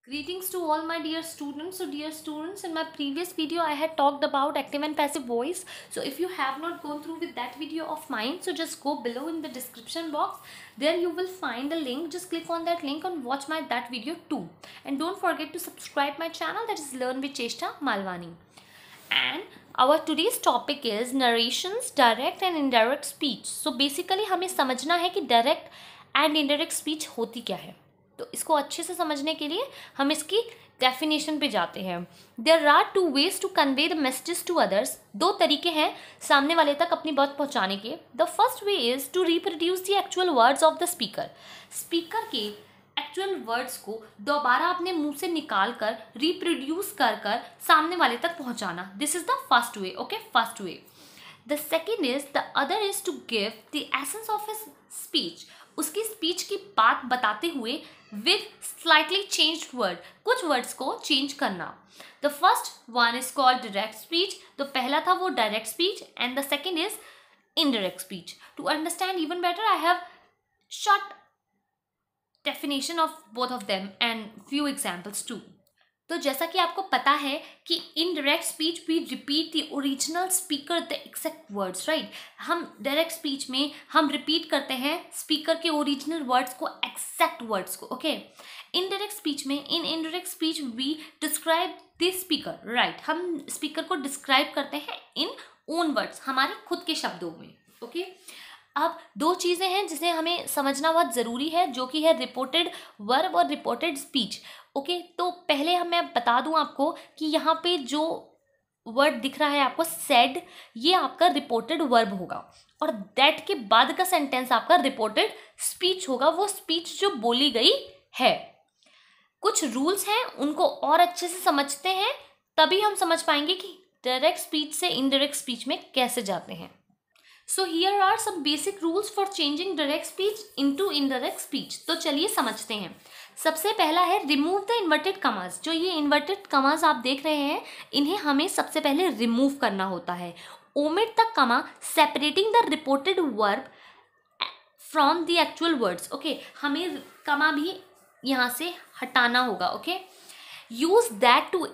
Greetings to all my dear students. So dear students, in my previous video I had talked about active and passive voice. So if you have not gone through with that video of mine, so just go below in the description box. There you will find a link. Just click on that link and watch that video too. And don't forget to subscribe my channel, that is Learn with Cheshta Malwani. And our today's topic is narrations, direct and indirect speech. So basically हमें समझना है कि direct and indirect speech होती क्या है. तो इसको अच्छे से समझने के लिए हम इसकी डेफिनेशन पे जाते हैं. There are two ways to convey the messages to others. दो तरीके हैं सामने वाले तक अपनी बात पहुंचाने के. The first way is to reproduce the actual words of the speaker. Speaker के एक्चुअल वर्ड्स को दोबारा अपने मुंह से निकाल कर रिप्रोड्यूस कर कर सामने वाले तक पहुंचाना. This is the first way. Okay, first way. The second is the other is to give the essence of his speech. उसकी स्पीच की बात बताते हुए विद स्लाइटली चेंज्ड वर्ड, कुछ वर्ड्स को चेंज करना. The first one is called direct speech. तो पहला था वो direct speech and the second is indirect speech. To understand even better I have short definition of both of them and few examples too. तो जैसा कि आपको पता है कि indirect speech we repeat the original speaker the exact words, right. हम direct speech में हम रिपीट करते हैं स्पीकर के ओरिजिनल वर्ड्स को, एक्सेक्ट वर्ड्स को. ओके. इनडायरेक्ट स्पीच में, in indirect speech we describe the speaker, right. हम स्पीकर को डिस्क्राइब करते हैं इन ओन वर्ड्स, हमारे खुद के शब्दों में. ओके. अब दो चीज़ें हैं जिसे हमें समझना बहुत ज़रूरी है, जो कि है रिपोर्टेड वर्ब और रिपोर्टेड स्पीच. ओके. तो पहले मैं बता दूं आपको कि यहाँ पे जो वर्ड दिख रहा है आपको सेड, ये आपका रिपोर्टेड वर्ब होगा और दैट के बाद का सेंटेंस आपका रिपोर्टेड स्पीच होगा, वो स्पीच जो बोली गई है. कुछ रूल्स हैं, उनको और अच्छे से समझते हैं तभी हम समझ पाएंगे कि डायरेक्ट स्पीच से इनडायरेक्ट स्पीच में कैसे जाते हैं. So here are some basic rules for changing direct speech into indirect speech. तो चलिए समझते हैं. सबसे पहला है रिमूव द इन्वर्टेड कमास. जो ये इन्वर्टेड कमास आप देख रहे हैं, इन्हें हमें सबसे पहले रिमूव करना होता है. Omit the comma separating the reported verb from the actual words. Okay, हमें कमा भी यहाँ से हटाना होगा. Okay. Use that to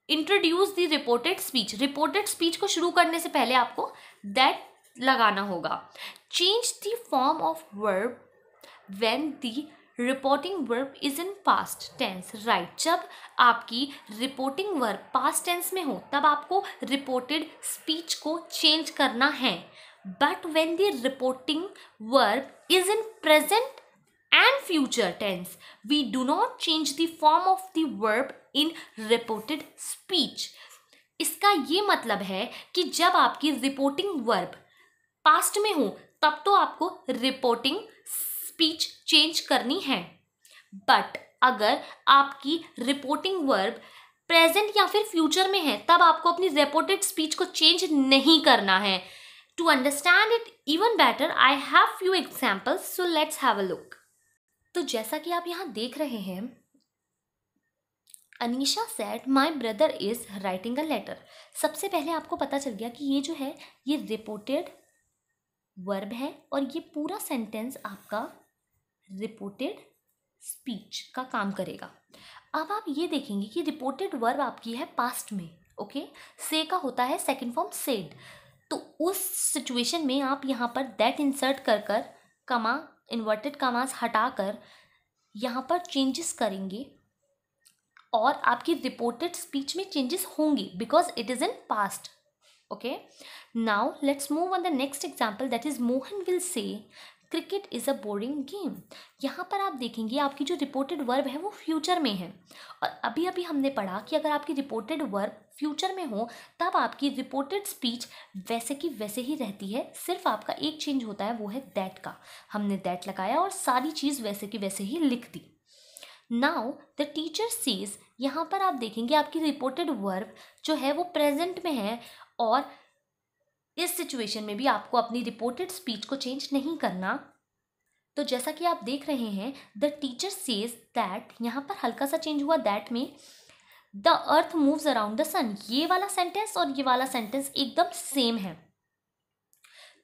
introduce the reported speech. Reported speech को शुरू करने से पहले आपको दैट लगाना होगा. Change the form of verb when the reporting verb is in past tense, right. जब आपकी रिपोर्टिंग वर्ब पास्ट टेंस में हो तब आपको रिपोर्टेड स्पीच को चेंज करना है. But when the reporting verb is in present and future tense, we do not change the form of the verb in reported speech. इसका ये मतलब है कि जब आपकी रिपोर्टिंग वर्ब पास्ट में हो तब तो आपको रिपोर्टिंग स्पीच चेंज करनी है. बट अगर आपकी रिपोर्टिंग वर्ब प्रेजेंट या फिर फ्यूचर में है तब आपको अपनी रिपोर्टेड स्पीच को चेंज नहीं करना है. To understand it even better I have few examples, so let's have a look. तो जैसा कि आप यहाँ देख रहे हैं, Anisha said my brother is writing a letter. सबसे पहले आपको पता चल गया कि ये जो है ये रिपोर्टेड वर्ब है और ये पूरा सेंटेंस आपका रिपोर्टेड स्पीच का काम करेगा. अब आप ये देखेंगे कि रिपोर्टेड वर्ब आपकी है पास्ट में. ओके. से का होता है सेकंड फॉर्म सेड. तो उस सिचुएशन में आप यहाँ पर दैट इंसर्ट कर कर कमा, इन्वर्टेड कमास हटाकर यहाँ पर चेंजेस करेंगे और आपकी रिपोर्टेड स्पीच में चेंजेस होंगी because it is in past. Okay, now let's move on the next example, that is Mohan will say cricket is a boring game. यहाँ पर आप देखेंगे आपकी जो रिपोर्टेड वर्ब है वो फ्यूचर में है और अभी अभी हमने पढ़ा कि अगर आपकी रिपोर्टेड वर्ब फ्यूचर में हो तब आपकी रिपोर्टेड स्पीच वैसे की वैसे ही रहती है. सिर्फ आपका एक चेंज होता है, वो है दैट का. हमने दैट लगाया और सारी चीज़ वैसे की वैसे ही लिख दी. नाउ द टीचर सेज, यहाँ पर आप देखेंगे आपकी रिपोर्टेड वर्ब जो है वो प्रेजेंट में है और इस सिचुएशन में भी आपको अपनी रिपोर्टेड स्पीच को चेंज नहीं करना. तो जैसा कि आप देख रहे हैं, द टीचर सेज दैट, यहाँ पर हल्का सा चेंज हुआ दैट में. The earth moves around the sun. ये वाला सेंटेंस और ये वाला सेंटेंस एकदम सेम है.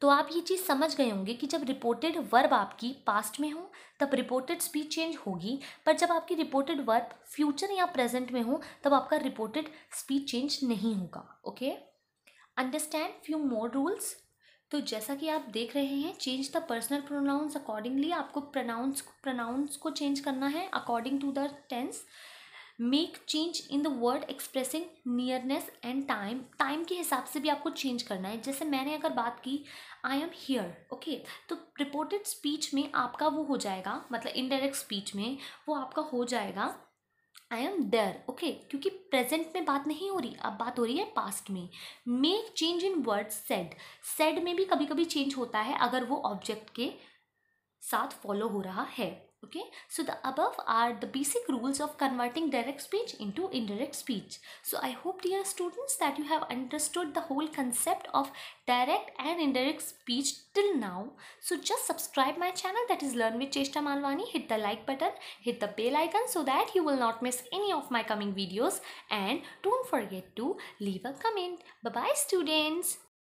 तो आप ये चीज़ समझ गए होंगे कि जब रिपोर्टेड वर्ब आपकी पास्ट में हो तब रिपोर्टेड स्पीच चेंज होगी, पर जब आपकी रिपोर्टेड वर्ब फ्यूचर या प्रेजेंट में हो तब आपका रिपोर्टेड स्पीच चेंज नहीं होगा। Okay, understand few more rules. तो जैसा कि आप देख रहे हैं, change the personal pronouns accordingly, आपको प्रोनाउंस को चेंज करना है according to the tense. Make change in the word expressing nearness and time, time के हिसाब से भी आपको चेंज करना है। जैसे मैंने अगर बात की आई एम हियर, ओके, तो रिपोर्टेड स्पीच में आपका वो हो जाएगा, मतलब इनडायरेक्ट स्पीच में वो आपका हो जाएगा आई एम देयर, ओके, क्योंकि प्रेजेंट में बात नहीं हो रही, अब बात हो रही है पास्ट में। मेक चेंज इन वर्ड सेड, सेड में भी कभी कभी चेंज होता है अगर वो ऑब्जेक्ट के साथ फॉलो हो रहा है। Okay, so the above are the basic rules of converting direct speech into indirect speech. So I hope, dear students, that you have understood the whole concept of direct and indirect speech till now. So just subscribe my channel, that is Learn with Cheshta Malwani. Hit the like button, hit the bell icon so that you will not miss any of my coming videos. And don't forget to leave a comment. Bye bye, students.